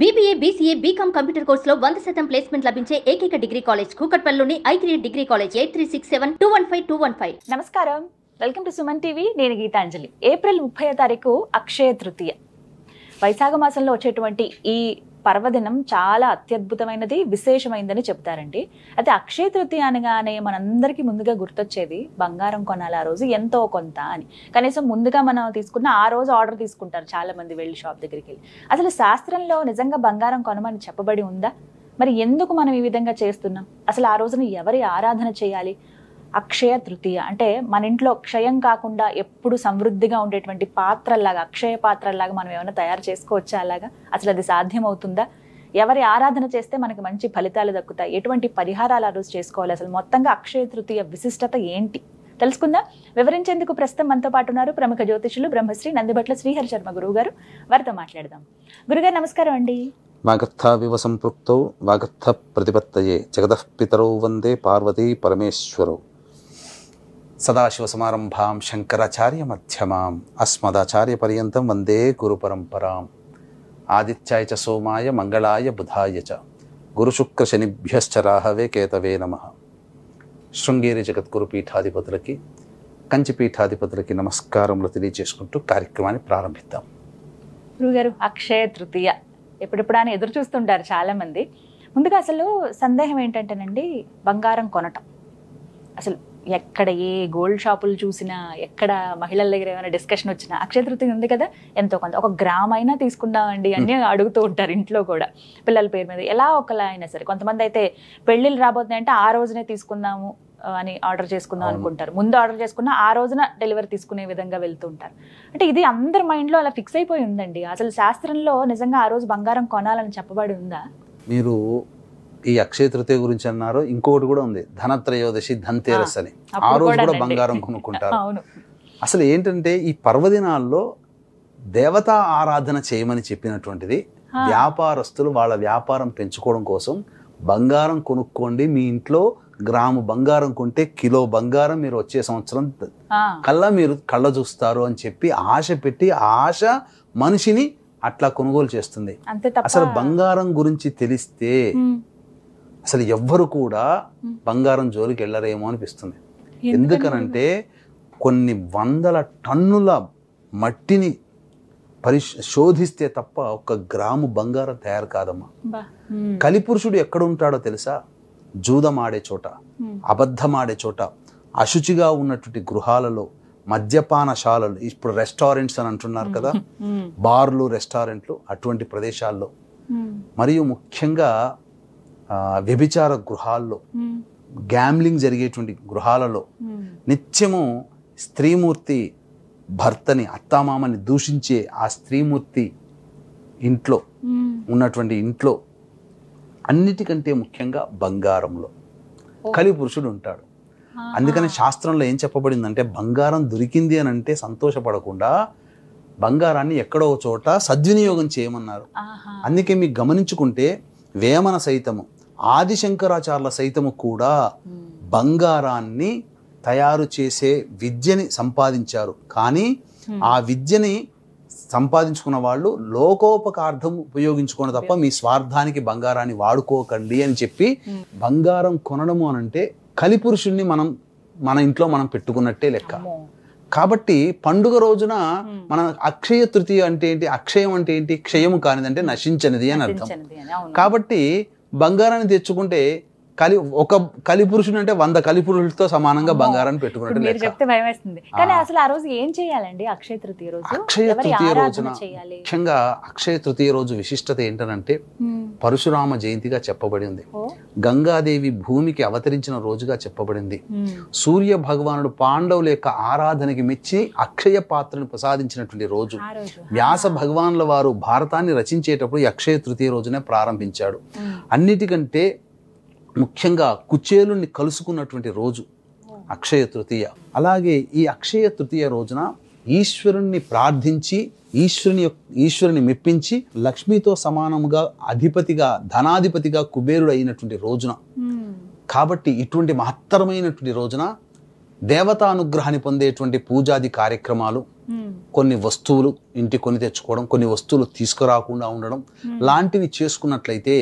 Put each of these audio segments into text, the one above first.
BBA, BCA, BCom computer కోర్సులో 100% placement లభించే ఏకైక డిగ్రీ కాలేజ్ కూకట్పల్లిలోని I3 డిగ్రీ కాలేజ్ 8367215215. నమస్కారం, వెల్కమ్ టు సుమన్ టీవీ. నేను గీతాంజలి. ఏప్రిల్ 30వ తారీఖు అక్షయ తృతీయ. వైశాఖ మాసంలో వచ్చేటువంటి ఈ పర్వదినం చాలా అత్యద్భుతమైనది, విశేషమైనదని చెప్తారండి. అయితే అక్షయ తృతీయ అనగానే మనందరికీ ముందుగా గుర్తొచ్చేది బంగారం కొనాలి ఆ రోజు ఎంతో కొంత అని. కనీసం ముందుగా మనం తీసుకున్న ఆ రోజు ఆర్డర్ తీసుకుంటారు చాలా మంది వెళ్ళి షాప్ దగ్గరికి వెళ్ళి. అసలు శాస్త్రంలో నిజంగా బంగారం కొనమని చెప్పబడి ఉందా? మరి ఎందుకు మనం ఈ విధంగా చేస్తున్నాం? అసలు ఆ రోజున ఎవరి ఆరాధన చేయాలి? అక్షయ తృతీయ అంటే మన ఇంట్లో క్షయం కాకుండా ఎప్పుడు సమృద్ధిగా ఉండేటువంటి పాత్రల్లాగా, అక్షయ పాత్రల్లాగా మనం ఏమైనా తయారు చేసుకోవచ్చా? అలాగా అసలు అది సాధ్యమవుతుందా? ఎవరి ఆరాధన చేస్తే మనకి మంచి ఫలితాలు దక్కుతాయి? ఎటువంటి పరిహారాలు ఆ రోజు చేసుకోవాలి? అసలు మొత్తంగా అక్షయ తృతీయ విశిష్టత ఏంటి తెలుసుకుందాం. వివరించేందుకు ప్రస్తుతం మనతో పాటు ఉన్నారు ప్రముఖ జ్యోతిషులు బ్రహ్మశ్రీ నందిబట్ల శ్రీహరి శర్మ గురువు గారు. వారితో మాట్లాడదాం. గురుగారు నమస్కారం అండి. వాగర్థావివ సంపృక్తౌ వాగర్థ ప్రతిపత్తయే జగతః పితరౌ వందే పార్వతీ పరమేశ్వరౌ. సదాశివసమారంభాం శంకరాచార్య మధ్యమాం అస్మదాచార్య పర్యంతం వందే గురు పరంపరాం. ఆదిత్యాయ చ సోమాయ మంగళాయ బుధాయ చ గురుశుక్ర శనిభ్యశ్చ రాహవే కేతవే నమః. శృంగేరి జగద్గురు పీఠాధిపతులకి, కంచి పీఠాధిపతులకి నమస్కారములు తెలియజేసుకుంటూ కార్యక్రమాన్ని ప్రారంభిద్దాం. గురుగారు, అక్షయ తృతీయ ఎప్పుడెప్పుడు అని ఎదురు చూస్తుంటారు చాలా మంది. ముందుగా అసలు సందేహం ఏంటంటేనండి, బంగారం కొనటం అసలు ఎక్కడ ఏ గోల్డ్ షాపులు చూసినా, ఎక్కడ మహిళల దగ్గర ఏమైనా డిస్కషన్ వచ్చినా అక్షయ తృతీయ ఉంది కదా, ఎంతో కొంత ఒక గ్రామ్ అయినా తీసుకుందామండి అని అడుగుతూ ఉంటారు. ఇంట్లో కూడా పిల్లల పేరు మీద ఎలా ఒకలా అయినా సరే. కొంతమంది అయితే పెళ్ళిళ్ళు రాబోతున్నాయంటే ఆ రోజునే తీసుకుందాము అని ఆర్డర్ చేసుకుందాం అనుకుంటారు. ముందు ఆర్డర్ చేసుకున్న ఆ రోజున డెలివరీ తీసుకునే విధంగా వెళ్తూ ఉంటారు. అంటే ఇది అందరి మైండ్లో అలా ఫిక్స్ అయిపోయి ఉందండి. అసలు శాస్త్రంలో నిజంగా ఆ రోజు బంగారం కొనాలని చెప్పబడి ఉందా? మీరు ఈ అక్షయ తృతీయ గురించి అన్నారు, ఇంకొకటి కూడా ఉంది, ధనత్రయోదశి, ధన్తేరస్ అని. ఆ రోజు కూడా బంగారం కొనుక్కుంటారు. అసలు ఏంటంటే ఈ పర్వదినాల్లో దేవతా ఆరాధన చేయమని చెప్పినటువంటిది, వ్యాపారస్తులు వాళ్ళ వ్యాపారం పెంచుకోవడం కోసం బంగారం కొనుక్కోండి, మీ ఇంట్లో గ్రాము బంగారం కొంటే కిలో బంగారం మీరు వచ్చే సంవత్సరం కల్లా మీరు కళ్ళ చూస్తారు అని చెప్పి ఆశ పెట్టి, ఆశ మనిషిని అట్లా కొనుగోలు చేస్తుంది. అసలు బంగారం గురించి తెలిస్తే అసలు ఎవ్వరు కూడా బంగారం జోలికి వెళ్ళరేమో అనిపిస్తుంది. ఎందుకనంటే కొన్ని వందల టన్నుల మట్టిని శోధిస్తే తప్ప ఒక్క గ్రాము బంగారం తయారు కాదమ్మా. కలిపురుషుడు ఎక్కడ ఉంటాడో తెలుసా? జూదమాడే చోట, అబద్ధమాడే చోట, అశుచిగా ఉన్నటువంటి గృహాలలో, మద్యపానశాలలు, ఇప్పుడు రెస్టారెంట్స్ అని అంటున్నారు కదా, బార్లు, రెస్టారెంట్లు, అటువంటి ప్రదేశాల్లో, మరియు ముఖ్యంగా వ్యభిచార గృహాల్లో, గ్యాంబ్లింగ్ జరిగేటువంటి గృహాలలో నిత్యము స్త్రీమూర్తి భర్తని, అత్తామామని దూషించే ఆ స్త్రీమూర్తి ఇంట్లో ఉన్నటువంటి ఇంట్లో అన్నిటికంటే ముఖ్యంగా బంగారంలో కలిపురుషుడు ఉంటాడు. అందుకని శాస్త్రంలో ఏం చెప్పబడిందంటే, బంగారం దొరికింది అని అంటే సంతోషపడకుండా బంగారాన్ని ఎక్కడో చోట సద్వినియోగం చేయమన్నారు. అందుకే మీకు గమనించుకుంటే వేమన సైతము, ఆదిశంకరాచార్యుల సైతము కూడా బంగారాన్ని తయారు చేసే విద్యని సంపాదించారు. కానీ ఆ విద్యని సంపాదించుకున్న వాళ్ళు లోకోపకార్థం ఉపయోగించుకోవడం తప్ప మీ స్వార్థానికి బంగారాన్ని వాడుకోకండి అని చెప్పి, బంగారం కొనడము అనంటే కలిపురుషుణ్ణి మన ఇంట్లో మనం పెట్టుకున్నట్టే లెక్క. కాబట్టి పండుగ రోజున మన అక్షయ తృతీయ అంటే ఏంటి? అక్షయం అంటే ఏంటి? క్షయము కానిదంటే నశించనిది అని అర్థం. కాబట్టి బంగారాన్ని తెచ్చుకుంటే ఒక కలిపురుషుడు అంటే 100 కలిపురుషులతో సమానంగా బంగారాన్ని పెట్టుకున్నట్టు చెప్తే భయం వేస్తుంది. కానీ అసలు ఆ రోజు ఏం చేయాలండి? అక్షయ తృతీయ రోజు, అక్షయ తృతీయ రోజున ముఖ్యంగా అక్షయ తృతీయ రోజు విశిష్టత ఏంటనంటే, పరశురామ జయంతిగా చెప్పబడింది, గంగాదేవి భూమికి అవతరించిన రోజుగా చెప్పబడింది, సూర్య భగవానుడు పాండవుల యొక్క ఆరాధనకి మెచ్చి అక్షయ పాత్రను ప్రసాదించినటువంటి రోజు, వ్యాస భగవానుల వారు భారతాన్ని రచించేటప్పుడు ఈ అక్షయ తృతీయ రోజునే ప్రారంభించాడు. అన్నిటికంటే ముఖ్యంగా కుచేలుని కలుసుకున్నటువంటి రోజు అక్షయ తృతీయ. అలాగే ఈ అక్షయ తృతీయ రోజున ఈశ్వరుణ్ణి ప్రార్థించి, ఈశ్వరుని మెప్పించి, లక్ష్మితో సమానముగా అధిపతిగా, ధనాధిపతిగా కుబేరుడు అయినటువంటి రోజున. కాబట్టి ఇటువంటి మహత్తరమైనటువంటి రోజున దేవతానుగ్రహాన్ని పొందేటువంటి పూజాది కార్యక్రమాలు, కొన్ని వస్తువులు ఇంటికి కొని తెచ్చుకోవడం, కొన్ని వస్తువులు తీసుకురాకుండా ఉండడం లాంటివి చేసుకున్నట్లయితే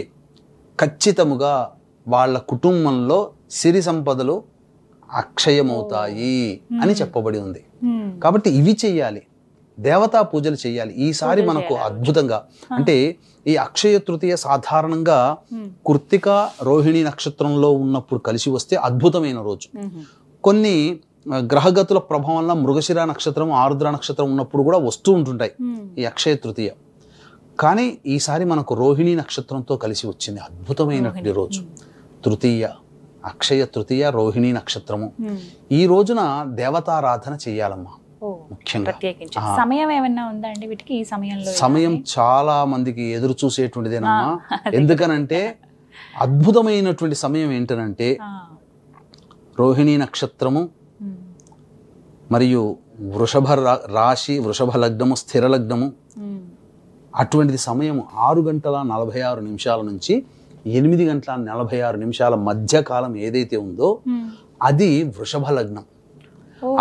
ఖచ్చితముగా వాళ్ళ కుటుంబంలో సిరి సంపదలు అక్షయమవుతాయి అని చెప్పబడి ఉంది. కాబట్టి ఇవి చెయ్యాలి, దేవతా పూజలు చేయాలి. ఈసారి మనకు అద్భుతంగా అంటే ఈ అక్షయ తృతీయ సాధారణంగా కృత్తిక రోహిణి నక్షత్రంలో ఉన్నప్పుడు కలిసి వస్తే అద్భుతమైన రోజు. కొన్ని గ్రహగతుల ప్రభావం వల్ల మృగశిర నక్షత్రం, ఆరుద్ర నక్షత్రం ఉన్నప్పుడు కూడా వస్తూ ఉంటుంటాయి ఈ అక్షయ తృతీయ. కానీ ఈసారి మనకు రోహిణి నక్షత్రంతో కలిసి వచ్చింది, అద్భుతమైనటువంటి రోజు తృతీయ, అక్షయ తృతీయ, రోహిణి నక్షత్రము. ఈ రోజున దేవతారాధన చెయ్యాలమ్మా. ముఖ్యంగా సమయం ఏమైనా ఉందా అండి వీటికి? ఈ సమయంలో సమయం చాలా మందికి ఎదురు చూసేటువంటిదేనమ్మా. ఎందుకనంటే అద్భుతమైనటువంటి సమయం ఏంటనంటే రోహిణి నక్షత్రము మరియు వృషభ రాశి, వృషభ లగ్నము, స్థిర లగ్నము, అటువంటిది సమయం 6:46 నుంచి 8:46 మధ్య కాలం ఏదైతే ఉందో అది వృషభ లగ్నం.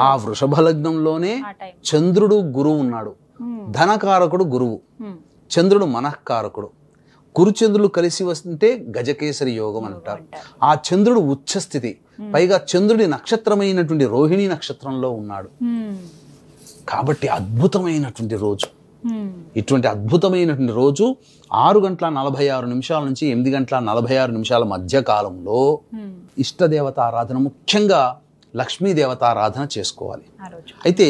ఆ వృషభ లగ్నంలోనే చంద్రుడు గురువు ఉన్నాడు. ధనకారకుడు గురువు, చంద్రుడు మనఃకారకుడు. గురుచంద్రులు కలిసి వస్తుంటే గజకేసరి యోగం అంటారు. ఆ చంద్రుడు ఉచ్చస్థితి, పైగా చంద్రుడి నక్షత్రమైనటువంటి రోహిణి నక్షత్రంలో ఉన్నాడు. కాబట్టి అద్భుతమైనటువంటి రోజు. ఇటువంటి అద్భుతమైనటువంటి రోజు 6:46 నుంచి 8:46 మధ్య కాలంలో ఇష్టదేవత ఆరాధన, ముఖ్యంగా లక్ష్మీదేవత ఆరాధన చేసుకోవాలి. అయితే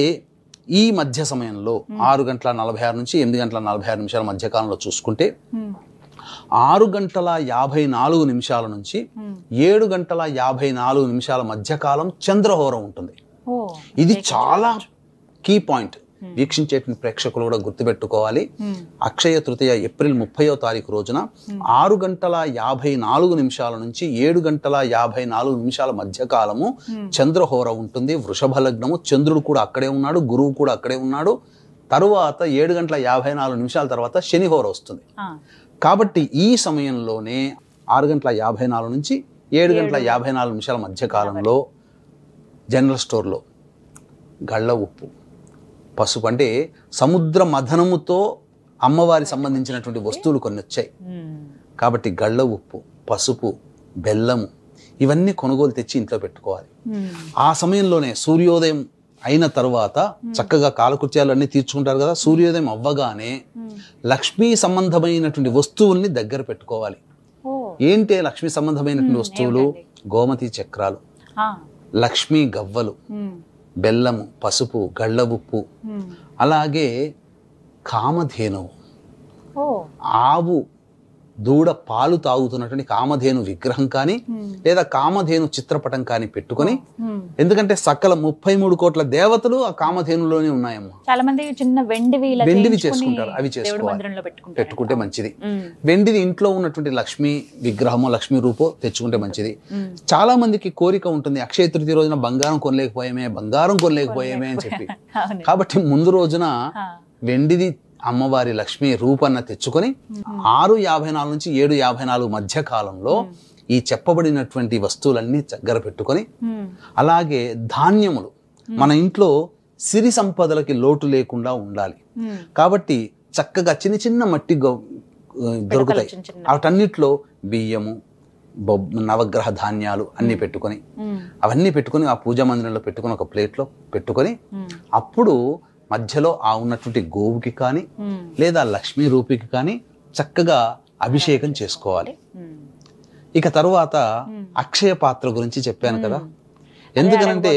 ఈ మధ్య సమయంలో 6:46 నుంచి 8:46 మధ్య కాలంలో చూసుకుంటే 6:54 నుంచి 7:54 మధ్య కాలం చంద్రహోరం ఉంటుంది. ఇది చాలా కీ పాయింట్. వీక్షించేటువంటి ప్రేక్షకులు కూడా గుర్తుపెట్టుకోవాలి. అక్షయ తృతీయ ఏప్రిల్ 30వ తారీఖు రోజున 6:54 నుంచి 7:54 మధ్య కాలము చంద్రహోర ఉంటుంది. వృషభ లగ్నము, చంద్రుడు కూడా అక్కడే ఉన్నాడు, గురువు కూడా అక్కడే ఉన్నాడు. తరువాత 7:54 తర్వాత శనిహోర వస్తుంది. కాబట్టి ఈ సమయంలోనే 6:54 నుంచి 7:54 మధ్య కాలంలో జనరల్ స్టోర్లో గళ్ళ ఉప్పు, పసుపు, అంటే సముద్ర మథనముతో అమ్మవారి సంబంధించినటువంటి వస్తువులు కొన్ని వచ్చాయి. కాబట్టి గళ్ళ ఉప్పు, పసుపు, బెల్లము ఇవన్నీ కొనుగోలు తెచ్చి ఇంట్లో పెట్టుకోవాలి. ఆ సమయంలోనే సూర్యోదయం అయిన తర్వాత చక్కగా కాలకృత్యాలు అన్ని తీర్చుకుంటారు కదా, సూర్యోదయం అవ్వగానే లక్ష్మీ సంబంధమైనటువంటి వస్తువుల్ని దగ్గర పెట్టుకోవాలి. ఏంటి లక్ష్మీ సంబంధమైనటువంటి వస్తువులు? గోమతి చక్రాలు, లక్ష్మీ గవ్వలు, బెల్లము, పసుపు, గళ్ళ ఉప్పు, అలాగే కామధేనువు, ఆవు దూడ పాలు తాగుతున్నటువంటి కామధేను విగ్రహం కానీ లేదా కామధేను చిత్రపటం కానీ పెట్టుకొని, ఎందుకంటే సకల 33 కోట్ల దేవతలు ఆ కామధేనులోనే ఉన్నాయమ్మా. చాలా మంది చిన్న వెండివి చేసుకుంటారు, అవి చేసుకోవాలి, పెట్టుకుంటే మంచిది. వెండిది ఇంట్లో ఉన్నటువంటి లక్ష్మీ విగ్రహమో లక్ష్మీ రూపో తెచ్చుకుంటే మంచిది. చాలా మందికి కోరిక ఉంటుంది, అక్షయ తృతీయ రోజున బంగారం కొనలేకపోయామే అని చెప్పి. కాబట్టి ముందు రోజున వెండిది అమ్మవారి లక్ష్మీ రూపన్న తెచ్చుకొని 6:54 నుంచి 7:54 మధ్య కాలంలో ఈ చెప్పబడినటువంటి వస్తువులన్నీ దగ్గర పెట్టుకొని, అలాగే ధాన్యములు, మన ఇంట్లో సిరి సంపదలకి లోటు లేకుండా ఉండాలి కాబట్టి చక్కగా చిన్న చిన్న మట్టి దొరుకుతాయి, వాటన్నిటిలో బియ్యము, నవగ్రహ ధాన్యాలు అన్ని పెట్టుకొని, అవన్నీ పెట్టుకొని ఆ పూజా మందిరంలో పెట్టుకొని ఒక ప్లేట్లో పెట్టుకొని, అప్పుడు మధ్యలో ఆ ఉన్నటువంటి గోవుకి కానీ లేదా లక్ష్మీ రూపికి కానీ చక్కగా అభిషేకం చేసుకోవాలి. ఇక తరువాత అక్షయ పాత్ర గురించి చెప్పాను కదా, ఎందుకనంటే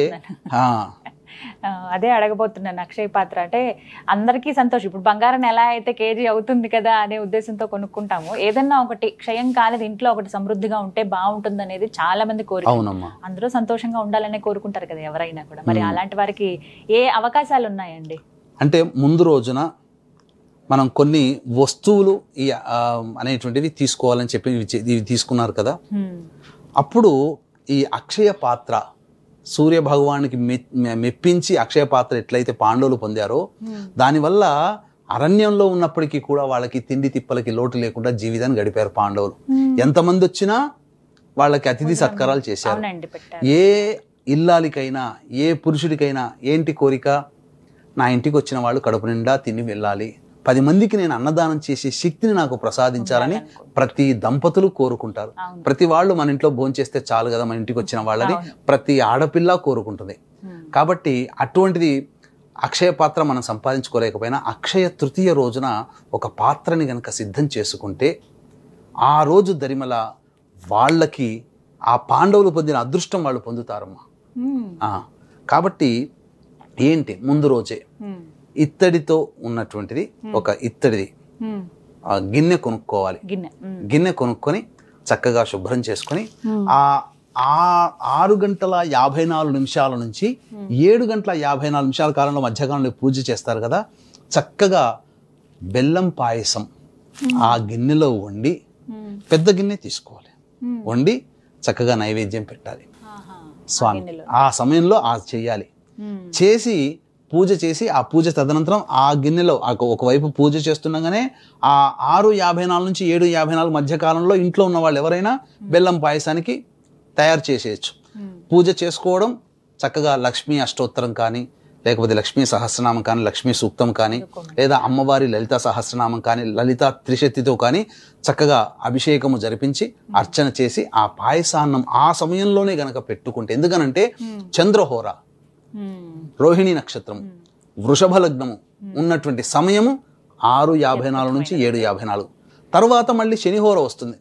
అదే అడగబోతున్నాను. అక్షయ పాత్ర అంటే అందరికీ సంతోషం. ఇప్పుడు బంగారం ఎలా అయితే కేజీ అవుతుంది కదా అనే ఉద్దేశంతో కొనుక్కుంటాము, ఏదన్నా ఒకటి క్షయం కాలేదు ఇంట్లో ఒకటి సమృద్ధిగా ఉంటే బాగుంటుంది అనేది చాలా మంది కోరిక. అందరూ సంతోషంగా ఉండాలనే కోరుకుంటారు కదా ఎవరైనా కూడా. మరి అలాంటి వారికి ఏ అవకాశాలు ఉన్నాయండి? అంటే ముందు రోజున మనం కొన్ని వస్తువులు అనేటువంటివి తీసుకోవాలని చెప్పి ఇవి తీసుకున్నారు కదా, అప్పుడు ఈ అక్షయ పాత్ర సూర్య భగవానికి మెప్పించి అక్షయ పాత్ర ఎట్లయితే పాండవులు పొందారో, దానివల్ల అరణ్యంలో ఉన్నప్పటికీ కూడా వాళ్ళకి తిండి తిప్పలకి లోటు లేకుండా జీవితాన్ని గడిపారు పాండవులు. ఎంతమంది వచ్చినా వాళ్ళకి అతిథి సత్కారాలు చేశారు. ఏ ఇల్లాలికైనా ఏ పురుషుడికైనా ఏంటి కోరిక? నా ఇంటికి వచ్చిన వాళ్ళు కడుపు నిండా తిని వెళ్ళాలి, 10 మందికి నేను అన్నదానం చేసే శక్తిని నాకు ప్రసాదించాలని ప్రతి దంపతులు కోరుకుంటారు. ప్రతి వాళ్ళు మన ఇంట్లో భోంచేస్తే చాలు కదా మన ఇంటికి వచ్చిన వాళ్ళని ప్రతి ఆడపిల్ల కోరుకుంటుంది. కాబట్టి అటువంటిది అక్షయ పాత్ర మనం సంపాదించుకోలేకపోయినా అక్షయ తృతీయ రోజున ఒక పాత్రని గనక సిద్ధం చేసుకుంటే ఆ రోజు దరిమల వాళ్ళకి ఆ పాండవులు పొందిన అదృష్టం వాళ్ళు పొందుతారమ్మా. కాబట్టి ఏంటి, ముందు రోజే ఇత్తడితో ఉన్నటువంటిది ఒక ఇత్తడిది గిన్నె కొనుక్కోవాలి. గిన్నె కొనుక్కొని చక్కగా శుభ్రం చేసుకొని ఆ 6:54 నుంచి 7:54 కాలంలో మధ్యకాలంలో పూజ చేస్తారు కదా, చక్కగా బెల్లం పాయసం ఆ గిన్నెలో వండి, పెద్ద గిన్నె తీసుకోవాలి, వండి చక్కగా నైవేద్యం పెట్టాలి స్వామి. ఆ సమయంలో చేయాలి. చేసి పూజ చేసి ఆ పూజ తదనంతరం ఆ గిన్నెలో ఒకవైపు పూజ చేస్తుండగానే ఆ 6:54 నుంచి 7:54 మధ్య కాలంలో ఇంట్లో ఉన్న వాళ్ళు ఎవరైనా బెల్లం పాయసానికి తయారు చేసేయచ్చు. పూజ చేసుకోవడం చక్కగా లక్ష్మీ అష్టోత్తరం కానీ, లేకపోతే లక్ష్మీ సహస్రనామం కానీ, లక్ష్మీ సూక్తం కానీ, లేదా అమ్మవారి లలిత సహస్రనామం కానీ, లలిత త్రిశక్తితో కానీ చక్కగా అభిషేకము జరిపించి అర్చన చేసి ఆ పాయసాన్నం ఆ సమయంలోనే గనక పెట్టుకుంటే, ఎందుకనంటే చంద్రహోర, రోహిణి నక్షత్రం, వృషభ లగ్నము ఉన్నటువంటి సమయము 6:54 నుంచి 7:54. తర్వాత మళ్ళీ శనిహోర వస్తుంది,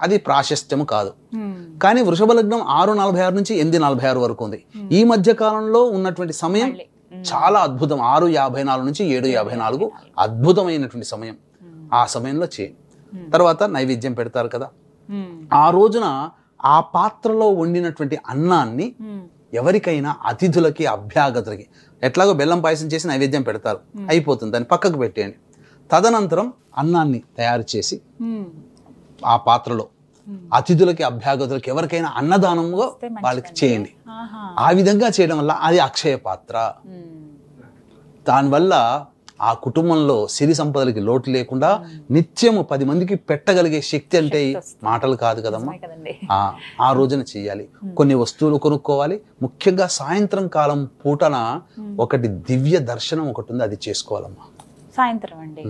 అది ప్రాశస్త్యము కాదు. కానీ వృషభ లగ్నం 6:46 నుంచి 8:46 వరకు ఉంది. ఈ మధ్య కాలంలో ఉన్నటువంటి సమయం చాలా అద్భుతం. 6:54 నుంచి 7:54 అద్భుతమైనటువంటి సమయం. ఆ సమయంలో చేయండి. తర్వాత నైవేద్యం పెడతారు కదా, ఆ రోజున ఆ పాత్రలో వండినటువంటి అన్నాన్ని ఎవరికైనా అతిథులకి అభ్యాగతులకి, ఎట్లాగో బెల్లం పాయసం చేసి నైవేద్యం పెడతారు, అయిపోతుంది, దాన్ని పక్కకు పెట్టేయండి. తదనంతరం అన్నాన్ని తయారు చేసి ఆ పాత్రలో అతిథులకి అభ్యాగతులకి ఎవరికైనా అన్నదానంగా వాళ్ళకి చేయండి. ఆ విధంగా చేయడం వల్ల అది అక్షయ పాత్ర. దానివల్ల ఆ కుటుంబంలో సిరి సంపదలకి లోటు లేకుండా నిత్యము 10 మందికి పెట్టగలిగే శక్తి అంటే మాటలు కాదు కదమ్మా. ఆ రోజున చెయ్యాలి. కొన్ని వస్తువులు కొనుక్కోవాలి. ముఖ్యంగా సాయంత్రం కాలం పూటన ఒకటి దివ్య దర్శనం ఒకటి ఉంది, అది చేసుకోవాలమ్మా సాయంత్రం అండి.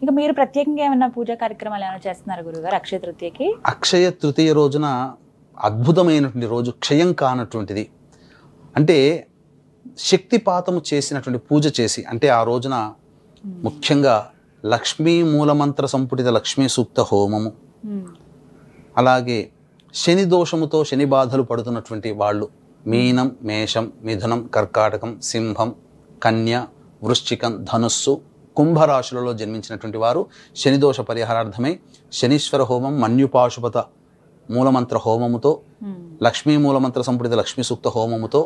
ఇంకా మీరు ప్రత్యేకంగా ఏమైనా పూజా కార్యక్రమాలు ఏమైనా చేస్తున్నారు గురుగారు అక్షయ తృతీయకి? అక్షయ తృతీయ రోజున అద్భుతమైనటువంటి రోజు, క్షయం కానటువంటిది. అంటే శక్తిపాతము చేసినటువంటి పూజ చేసి, అంటే ఆ రోజున ముఖ్యంగా లక్ష్మీ మూలమంత్ర సంపుటిత లక్ష్మీ సూక్త హోమము, అలాగే శని దోషముతో శని బాధలు పడుతున్నటువంటి వాళ్ళు మీనం, మేషం, మిథునం, కర్కాటకం, సింహం, కన్య, వృశ్చికం, ధనుస్సు, కుంభరాశులలో జన్మించినటువంటి వారు శనిదోష పరిహారార్థమై శనీశ్వర హోమం, మన్యుపాశుపత మూలమంత్ర హోమముతో, లక్ష్మీ మూలమంత్ర సంపుటిత లక్ష్మీ సూక్త హోమముతో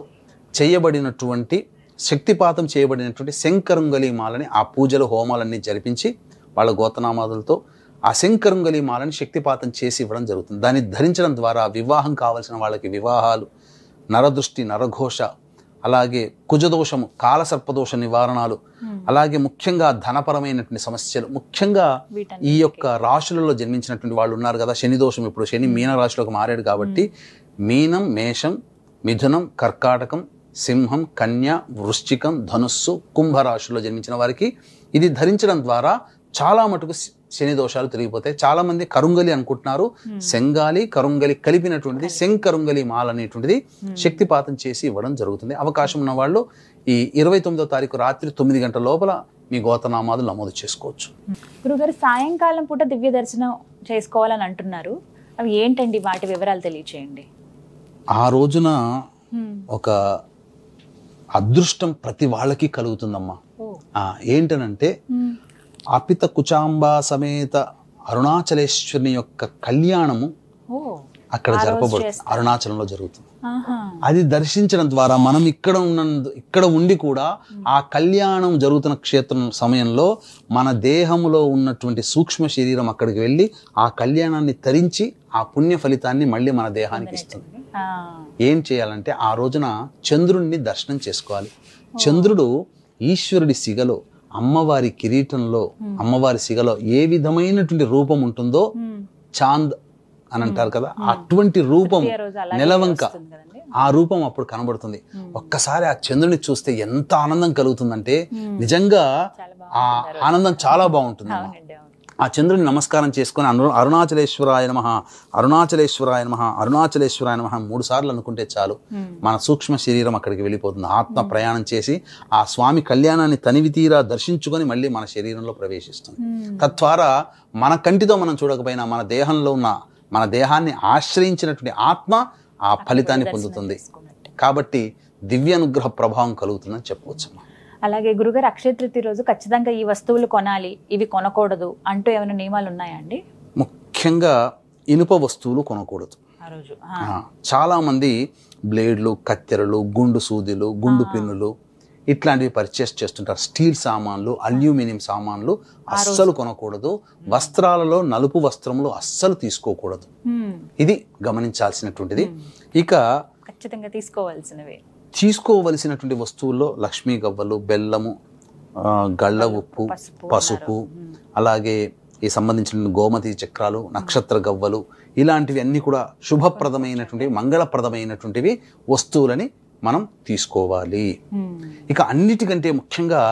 చేయబడినటువంటి శక్తిపాతం చేయబడినటువంటి శంకరుంగలి మాలని ఆ పూజలు హోమాలన్నీ జరిపించి వాళ్ళ గోతనామాదులతో ఆ శంకరుంగలి మాలని శక్తిపాతం చేసి ఇవ్వడం జరుగుతుంది. దాన్ని ధరించడం ద్వారా వివాహం కావలసిన వాళ్ళకి వివాహాలు, నరదృష్టి, నరఘోష, అలాగే కుజదోషము, కాలసర్పదోష నివారణాలు, అలాగే ముఖ్యంగా ధనపరమైనటువంటి సమస్యలు, ముఖ్యంగా ఈ యొక్క రాశులలో జన్మించినటువంటి వాళ్ళు ఉన్నారు కదా, శని దోషం, ఇప్పుడు శని మీన రాశిలోకి మారాడు కాబట్టి మీనం, మేషం, మిథునం, కర్కాటకం, సింహం, కన్య, వృశ్చికం, ధనుస్సు, కుంభరాశుల్లో జన్మించిన వారికి ఇది ధరించడం ద్వారా చాలా మటుకు శని దోషాలు తిరిగిపోతాయి. చాలా మంది కరుంగలి అనుకుంటున్నారు, శంగాలి కరుంగలి కలిపినటువంటిది శంకరుంగలి మాల అనేటువంటిది శక్తిపాతం చేసి ఇవ్వడం జరుగుతుంది. అవకాశం ఉన్న వాళ్ళు ఈ 29వ తారీఖు రాత్రి 9 గంటల లోపల మీ గోతనామాలు నమోదు చేసుకోవచ్చు. గురుగారు, సాయంకాలం పూట దివ్య దర్శనం చేసుకోవాలని అంటున్నారు, అవి ఏంటండి, వాటి వివరాలు తెలియచేయండి. ఆ రోజున ఒక అదృష్టం ప్రతి వాళ్ళకి కలుగుతుందమ్మా. ఏంటనంటే అపిత కుచాంబా సమేత అరుణాచలేశ్వరుని యొక్క కళ్యాణము అక్కడ జరపబడుతుంది, అరుణాచలంలో జరుగుతుంది. అది దర్శించడం ద్వారా మనం ఇక్కడ ఉండి కూడా ఆ కళ్యాణం జరుగుతున్న క్షేత్రం సమయంలో మన దేహంలో ఉన్నటువంటి సూక్ష్మ శరీరం అక్కడికి వెళ్ళి ఆ కళ్యాణాన్ని తరించి ఆ పుణ్య ఫలితాన్ని మళ్ళీ మన దేహానికి ఇస్తుంది. ఏం చేయాలంటే ఆ రోజున చంద్రుడిని దర్శనం చేసుకోవాలి. చంద్రుడు ఈశ్వరుడి సిగలో, అమ్మవారి కిరీటంలో, అమ్మవారి సిగలో ఏ విధమైనటువంటి రూపం ఉంటుందో చాంద్ అని అంటారు కదా, అటువంటి రూపం నెలవంక, ఆ రూపం అప్పుడు కనబడుతుంది. ఒక్కసారి ఆ చంద్రుని చూస్తే ఎంత ఆనందం కలుగుతుందంటే నిజంగా ఆ ఆనందం చాలా బాగుంటుంది. ఆ చంద్రుని నమస్కారం చేసుకొని అరుణాచలేశ్వరాయ నమః, అరుణాచలేశ్వరాయ నమః, అరుణాచలేశ్వరాయ నమః 3 సార్లు అనుకుంటే చాలు, మన సూక్ష్మ శరీరం అక్కడికి వెళ్ళిపోతుంది. ఆత్మ ప్రయాణం చేసి ఆ స్వామి కళ్యాణాన్ని తనివి తీరా దర్శించుకొని మళ్ళీ మన శరీరంలో ప్రవేశిస్తుంది. తద్వారా మన కంటితో మనం చూడకపోయినా మన దేహంలో ఉన్న, మన దేహాన్ని ఆశ్రయించినటువంటి ఆత్మ ఆ ఫలితాన్ని పొందుతుంది. కాబట్టి దివ్యానుగ్రహ ప్రభావం కలుగుతుందని చెప్పవచ్చు. అలాగే గురుగారు, అక్షయ తృతీయ రోజు ఖచ్చితంగా ఈ వస్తువులు కొనాలి, ఇవి కొనకూడదు అంటూ ఏమైనా నియమాలు ఉన్నాయా అండి? ముఖ్యంగా ఇనుప వస్తువులు కొనకూడదు. చాలా మంది బ్లేడ్లు, కత్తెరలు, గుండు సూదులు, గుండు పిన్నులు ఇట్లాంటివి పర్చేస్ చేస్తుంటారు. స్టీల్ సామాన్లు, అల్యూమినియం సామాన్లు అస్సలు కొనకూడదు. వస్త్రాలలో నలుపు వస్త్రములు అస్సలు తీసుకోకూడదు. ఇది గమనించాల్సినటువంటిది. ఇక ఖచ్చితంగా తీసుకోవలసినటువంటి వస్తువుల్లో లక్ష్మీ గవ్వలు, బెల్లము, గళ్ళ ఉప్పు, పసుపు, అలాగే ఈ సంబంధించిన గోమతి చక్రాలు, నక్షత్ర గవ్వలు, ఇలాంటివి అన్నీ కూడా శుభప్రదమైనటువంటివి, మంగళప్రదమైనటువంటివి వస్తువులని మనం తీసుకోవాలి. ఇక అన్నిటికంటే ముఖ్యంగా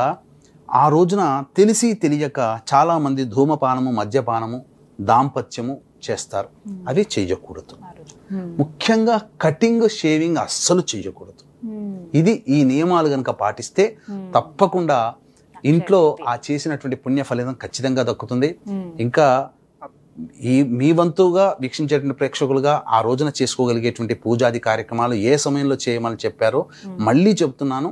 ఆ రోజున తెలిసి తెలియక చాలామంది ధూమపానము, మద్యపానము, దాంపత్యము చేస్తారు. అవి చేయకూడదు. ముఖ్యంగా కటింగ్, షేవింగ్ అస్సలు చేయకూడదు. ఇది ఈ నియమాలు కనుక పాటిస్తే తప్పకుండా ఇంట్లో ఆ చేసినటువంటి పుణ్య ఫలితం ఖచ్చితంగా దక్కుతుంది. ఇంకా మీ వంతుగా వీక్షించేటువంటి ప్రేక్షకులుగా ఆ రోజున చేసుకోగలిగేటువంటి పూజాది కార్యక్రమాలు ఏ సమయంలో చేయమని చెప్పారో మళ్ళీ చెప్తున్నాను.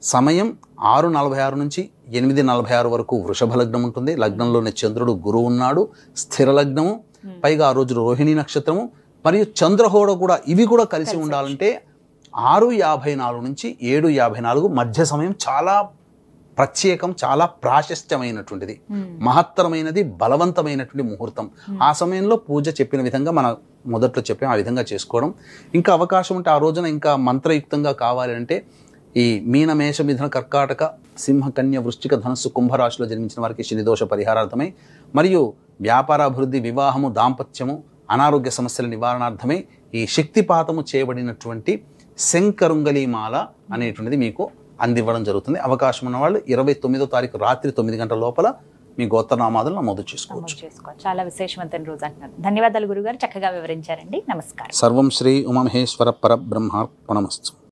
సమయం 6:46 నుంచి 8:46 వరకు వృషభ లగ్నం ఉంటుంది. లగ్నంలోనే చంద్రుడు, గురువు ఉన్నాడు, స్థిర లగ్నము, పైగా ఆ రోజు రోహిణి నక్షత్రము మరియు చంద్రహోడ కూడా, ఇవి కూడా కలిసి ఉండాలంటే 6:54 నుంచి 7:54 మధ్య సమయం చాలా ప్రత్యేకం, చాలా ప్రాశస్త్యమైనటువంటిది, మహత్తరమైనది, బలవంతమైనటువంటి ముహూర్తం. ఆ సమయంలో పూజ చెప్పిన విధంగా మన మొదట్లో చెప్పాం, ఆ విధంగా చేసుకోవడం. ఇంకా అవకాశం ఉంటే ఆ రోజున ఇంకా మంత్రయుక్తంగా కావాలి అంటే ఈ మీన, మేష, మిథున, కర్కాటక, సింహ, కన్య, వృశ్చిక, ధనస్సు, కుంభరాశిలో జన్మించిన వారికి శనిదోష పరిహారార్థమై మరియు వ్యాపారాభివృద్ధి, వివాహము, దాంపత్యము, అనారోగ్య సమస్యల నివారణార్థమై ఈ శక్తిపాతము చేయబడినటువంటి శంకరుంగలీమాల అనేటువంటిది మీకు అందివ్వడం జరుగుతుంది. అవకాశం ఉన్న వాళ్ళు 29వ తారీఖు రాత్రి 9 గంటల లోపల మీ గోత్రనామాదులు నమోదు చేసుకోవచ్చు. చాలా విశేషవంతమైన రోజు అంటున్నారు. ధన్యవాదాలు గురుగారు, చక్కగా వివరించారండి. నమస్కారం. సర్వం శ్రీ ఉమామహేశ్వర పరబ్రహ్మార్పణమస్తు.